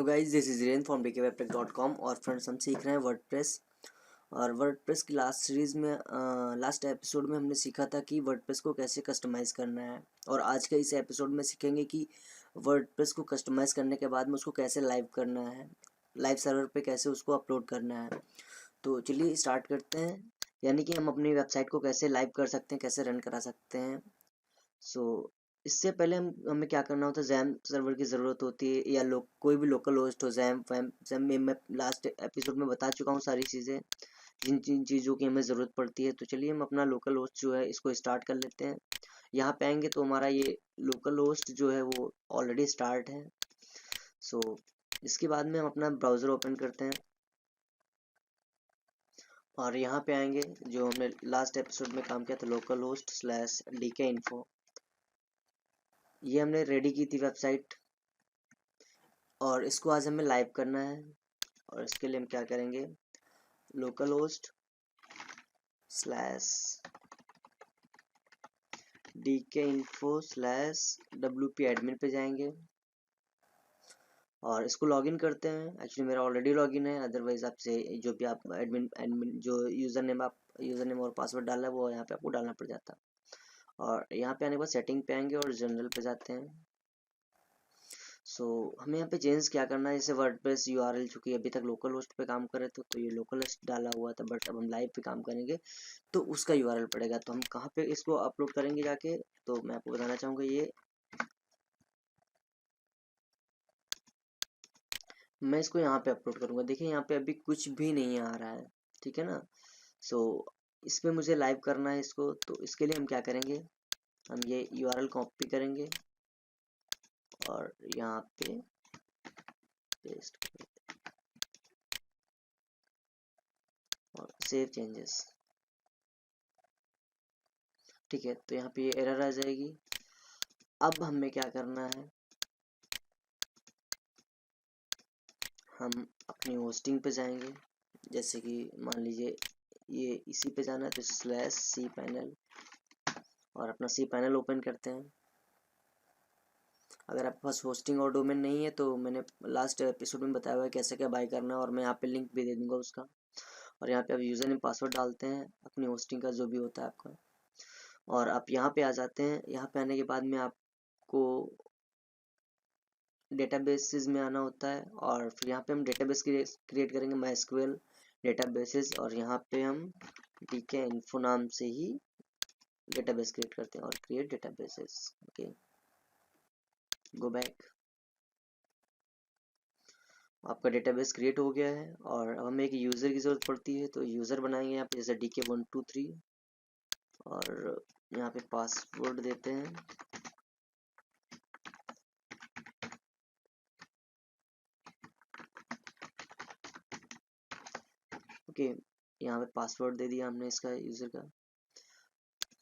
Hello guys, this is rain from dkwebtech.com। और friends, हम सीख रहे हैं वर्डप्रेस। और वर्डप्रेस की लास्ट सीरीज़ में लास्ट एपिसोड में हमने सीखा था कि वर्डप्रेस को कैसे कस्टमाइज़ करना है। और आज के इस एपिसोड में सीखेंगे कि वर्डप्रेस को कस्टमाइज़ करने के बाद में उसको कैसे लाइव करना है, लाइव सर्वर पे कैसे उसको अपलोड करना है। तो चलिए स्टार्ट करते हैं, यानी कि हम अपनी वेबसाइट को कैसे लाइव कर सकते हैं, कैसे रन करा सकते हैं। सो इससे पहले हमें क्या करना होता है, जैम सर्वर की ज़रूरत होती है या कोई भी लोकल होस्ट हो। जैम वैम जैम में मैं लास्ट एपिसोड में बता चुका हूँ सारी चीज़ें, जिन जिन चीज़ों की हमें ज़रूरत पड़ती है। तो चलिए हम अपना लोकल होस्ट जो है इसको स्टार्ट कर लेते हैं। यहाँ पे आएंगे तो हमारा ये लोकल होस्ट जो है वो ऑलरेडी स्टार्ट है। सो इसके बाद में हम अपना ब्राउज़र ओपन करते हैं और यहाँ पे आएंगे जो हमने लास्ट एपिसोड में काम किया था, लोकल होस्ट /dkinfo। ये हमने रेडी की थी वेबसाइट और इसको आज हमें लाइव करना है। और इसके लिए हम क्या करेंगे, लोकल होस्ट /dkinfo/wp-admin पे जाएंगे और इसको लॉगिन करते हैं। एक्चुअली मेरा ऑलरेडी लॉगिन है, अदरवाइज आपसे जो भी आप एडमिन जो यूज़र नेम और पासवर्ड डाला है वो यहाँ पे आपको डालना पड़ जाता। और यहाँ पे आने के बाद सेटिंग पे आएंगे और जनरल पे जाते हैं। सो हमें यहाँ पे चेंज क्या करना है, जैसे वर्डप्रेस यूआरएल, चूंकि अभी तक लोकल होस्ट पे काम कर रहे थे तो ये लोकल होस्ट डाला हुआ था, बट अब हम लाइव पे काम करेंगे तो उसका यूआरएल पड़ेगा। तो हम कहाँ पे इसको अपलोड करेंगे जाके, तो मैं आपको बताना चाहूँगा। ये मैं इसको यहाँ पे अपलोड करूँगा। देखिए यहाँ पे अभी कुछ भी नहीं आ रहा है, ठीक है ना। सो इस पे मुझे लाइव करना है इसको, तो इसके लिए हम क्या करेंगे, हम ये यूआरएल कॉपी करेंगे और यहाँ पे पेस्ट और सेव चेंजेस। ठीक है, तो यहाँ पे ये एरर आ जाएगी। अब हमें क्या करना है, हम अपनी होस्टिंग पे जाएंगे। जैसे कि मान लीजिए ये इसी पे जाना है तो /cpanel और अपना cpanel ओपन करते हैं। अगर आपके पास होस्टिंग और डोमेन नहीं है तो मैंने लास्ट एपिसोड में बताया हुआ है कैसे क्या बाय करना है, और मैं यहाँ पे लिंक भी दे दूंगा उसका। और यहाँ पे आप यूज़र नेम पासवर्ड डालते हैं अपनी होस्टिंग का जो भी होता है आपका, और आप यहाँ पे आ जाते हैं। यहाँ पे आने के बाद में आपको डेटाबेसेस में आना होता है और फिर यहाँ पे हम डेटाबेस क्रिएट करेंगे, MySQL डेटाबेसेस। और यहाँ पे हम dkinfo नाम से ही डेटाबेस क्रिएट करते हैं और create databases. Okay, go back. आपका डेटाबेस क्रिएट हो गया है और अब हमें एक यूज़र की ज़रूरत पड़ती है, तो यूज़र बनाएंगे यहाँ पे जैसे dk123 और यहाँ पे पासवर्ड देते हैं। ओके, यहाँ पे पासवर्ड दे दिया हमने इसका यूज़र का।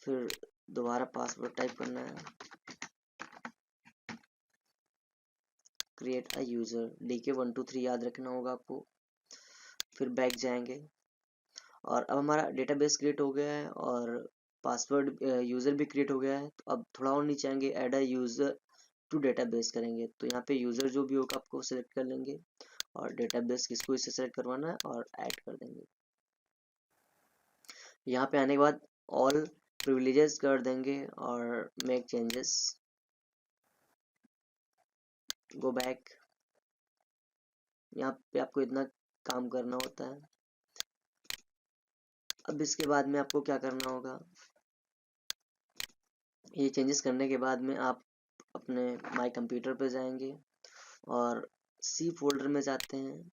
फिर दोबारा पासवर्ड टाइप करना है, क्रिएट अ यूज़र dk123 याद रखना होगा आपको। फिर बैक जाएंगे और अब हमारा डेटाबेस क्रिएट हो गया है और पासवर्ड यूज़र भी क्रिएट हो गया है। तो अब थोड़ा और नीचे आएंगे, add a user to database करेंगे। तो यहाँ पे यूज़र जो भी होगा आपको सेलेक्ट कर लेंगे और डेटाबेस किसको इससे सेलेक्ट करवाना है और ऐड कर देंगे। यहाँ पे आने के बाद ऑल प्रिविलेजेस कर देंगे और मेक चेंजेस, गो बैक। यहाँ पे आपको इतना काम करना होता है। अब इसके बाद में आपको क्या करना होगा, ये चेंजेस करने के बाद में आप अपने माई कंप्यूटर पे जाएंगे और सी फोल्डर में जाते हैं,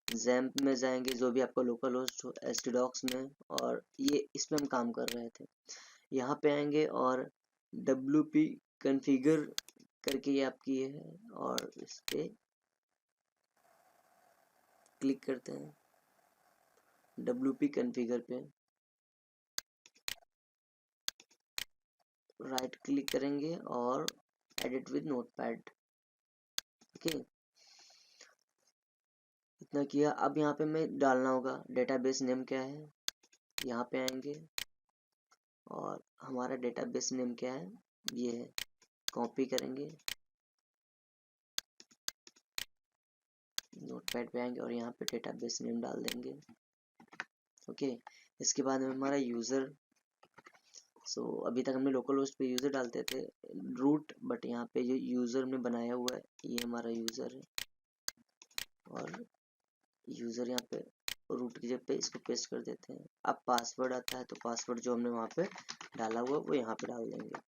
जैम्प में जाएंगे, जो भी आपका लोकल होस्ट हो, htdocs में, और ये इस पे हम काम कर रहे थे। यहाँ पे आएंगे और wp कॉन्फ़िगर करके ये आपकी है और इस पे क्लिक करते हैं, wp कॉन्फ़िगर पे राइट क्लिक करेंगे और एडिट विद नोटपैड। ओके, इतना किया। अब यहाँ पे हमें डालना होगा डेटाबेस नेम क्या है। यहाँ पे आएंगे और हमारा डेटाबेस नेम क्या है, ये है, कॉपी करेंगे नोटपैड पे आएंगे और यहाँ पे डेटाबेस नेम डाल देंगे। ओके, इसके बाद में हमारा यूज़र, अभी तक हमने लोकल होस्ट पे यूज़र डालते थे रूट, बट यहाँ पे जो यूज़र हमने बनाया हुआ है ये हमारा यूज़र है, और यूज़र यहाँ पे रूट की जगह पे इसको पेस्ट कर देते हैं। अब पासवर्ड आता है तो पासवर्ड जो हमने वहाँ पे डाला हुआ वो यहाँ पे डाल देंगे।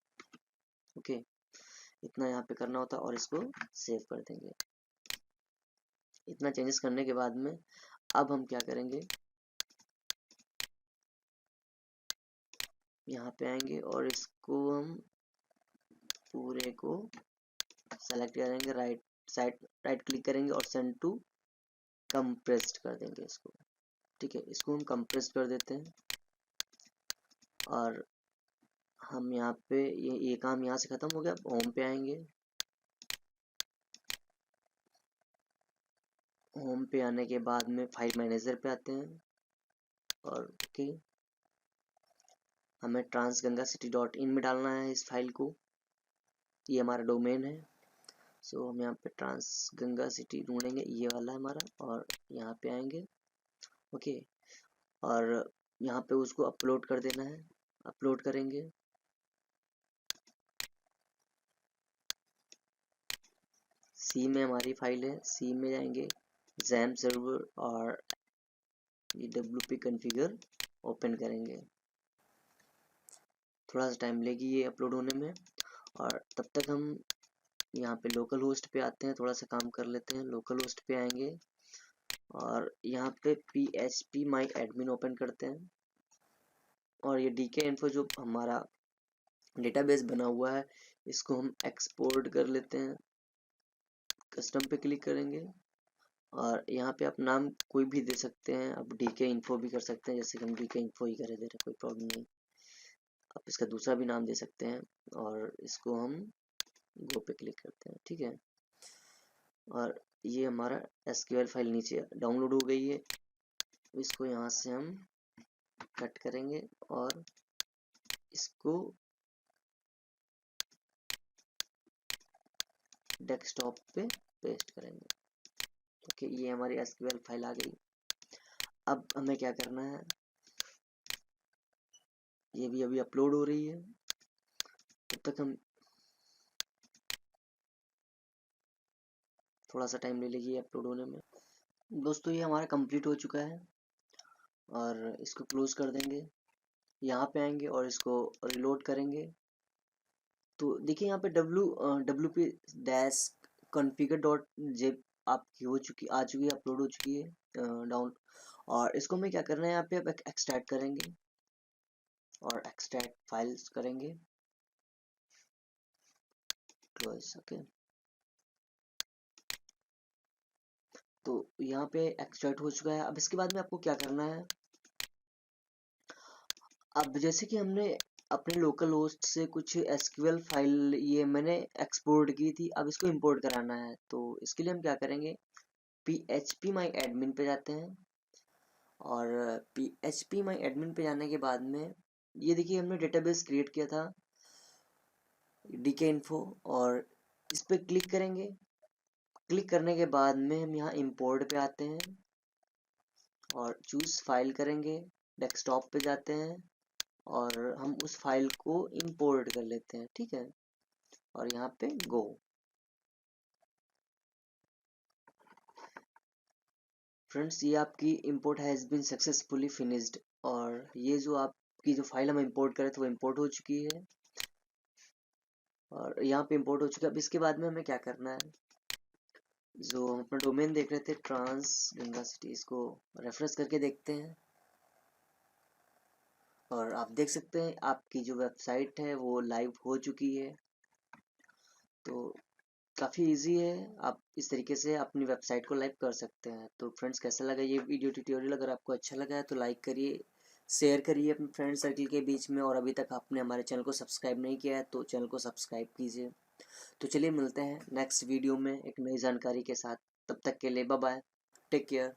ओके, इतना यहाँ पे करना होता है और इसको सेव कर देंगे। इतना चेंजेस करने के बाद में अब हम क्या करेंगे, यहाँ पे आएंगे और इसको हम पूरे को सेलेक्ट करेंगे, राइट क्लिक करेंगे और सेंड टू कंप्रेस्ड कर देंगे इसको। ठीक है, इसको हम कंप्रेस कर देते हैं और हम यहाँ पे ये काम यहाँ से ख़त्म हो गया। होम पे आएंगे, होम पे आने के बाद में फाइल मैनेजर पे आते हैं और ओके, हमें transgangacity.in में डालना है इस फाइल को, ये हमारा डोमेन है। हम यहाँ पे transgangacity ढूंढेंगे, ये वाला है हमारा, और यहाँ पे आएंगे। ओके, और यहाँ पे उसको अपलोड कर देना है, अपलोड करेंगे। सी में हमारी फाइल है, सी में जाएंगे, XAMPP सर्वर और ये WP कॉन्फ़िगर ओपन करेंगे। थोड़ा सा टाइम लेगी ये अपलोड होने में, और तब तक हम यहाँ पे लोकल होस्ट पे आते हैं, थोड़ा सा काम कर लेते हैं। लोकल होस्ट पे आएंगे और यहाँ पे PHP my admin ओपन करते हैं, और ये DK info जो हमारा डेटाबेस बना हुआ है इसको हम एक्सपोर्ट कर लेते हैं। कस्टम पे क्लिक करेंगे और यहाँ पे आप नाम कोई भी दे सकते हैं, आप DK info भी कर सकते हैं, जैसे कि हम DK info ही कर दे रहे, कोई प्रॉब्लम नहीं। आप इसका दूसरा भी नाम दे सकते हैं और इसको हम गो पे क्लिक करते हैं। ठीक है, और ये हमारा SQL फाइल नीचे डाउनलोड हो गई है। इसको यहाँ से हम कट करेंगे और इसको डेस्कटॉप पे पेस्ट करेंगे। ओके, ये हमारी SQL फाइल आ गई। अब हमें क्या करना है, ये भी अभी अपलोड हो रही है, तब तक हम थोड़ा सा टाइम ले लेगी अपलोड होने में। दोस्तों ये हमारा कंप्लीट हो चुका है और इसको क्लोज कर देंगे। यहाँ पे आएंगे और इसको रिलोड करेंगे तो देखिए यहाँ पे WP डैश कॉन्फ़िगर डॉट जेप आपकी आ चुकी है, अपलोड हो चुकी है डाउन। और इसको हमें क्या करना है, यहाँ पे अब एक्सट्रैक्ट करेंगे और एक्सट्रैक्ट फाइल्स करेंगे, क्लोज। ओके, तो यहाँ पे एक्सट्रैक्ट हो चुका है। अब इसके बाद में आपको क्या करना है, अब जैसे कि हमने अपने लोकल होस्ट से कुछ SQL फाइल ये मैंने एक्सपोर्ट की थी, अब इसको इंपोर्ट कराना है। तो इसके लिए हम क्या करेंगे, PHP my admin पे जाते हैं और PHP my admin पे जाने के बाद में ये देखिए हमने डेटाबेस क्रिएट किया था DK info, और इस पर क्लिक करेंगे। क्लिक करने के बाद में हम यहाँ इंपोर्ट पे आते हैं और चूज फाइल करेंगे, डेस्कटॉप पे जाते हैं और हम उस फाइल को इंपोर्ट कर लेते हैं। ठीक है, और यहाँ पे गो। फ्रेंड्स ये आपकी import has been successfully finished, और ये जो आपकी जो फाइल हम इंपोर्ट करे थे वो इंपोर्ट हो चुकी है और यहाँ पे इंपोर्ट हो चुका है। अब इसके बाद में हमें क्या करना है, जो हम अपना डोमेन देख रहे थे ट्रांसगंगासिटी, इसको रेफरेंस करके देखते हैं और आप देख सकते हैं आपकी जो वेबसाइट है वो लाइव हो चुकी है। तो काफ़ी इजी है, आप इस तरीके से अपनी वेबसाइट को लाइव कर सकते हैं। तो फ्रेंड्स कैसा लगा ये वीडियो ट्यूटोरियल, अगर आपको अच्छा लगा है तो लाइक करिए, शेयर करिए अपने फ्रेंड सर्कल के बीच में, और अभी तक आपने हमारे चैनल को सब्सक्राइब नहीं किया है तो चैनल को सब्सक्राइब कीजिए। तो चलिए मिलते हैं नेक्स्ट वीडियो में एक नई जानकारी के साथ, तब तक के लिए बाय बाय, टेक केयर।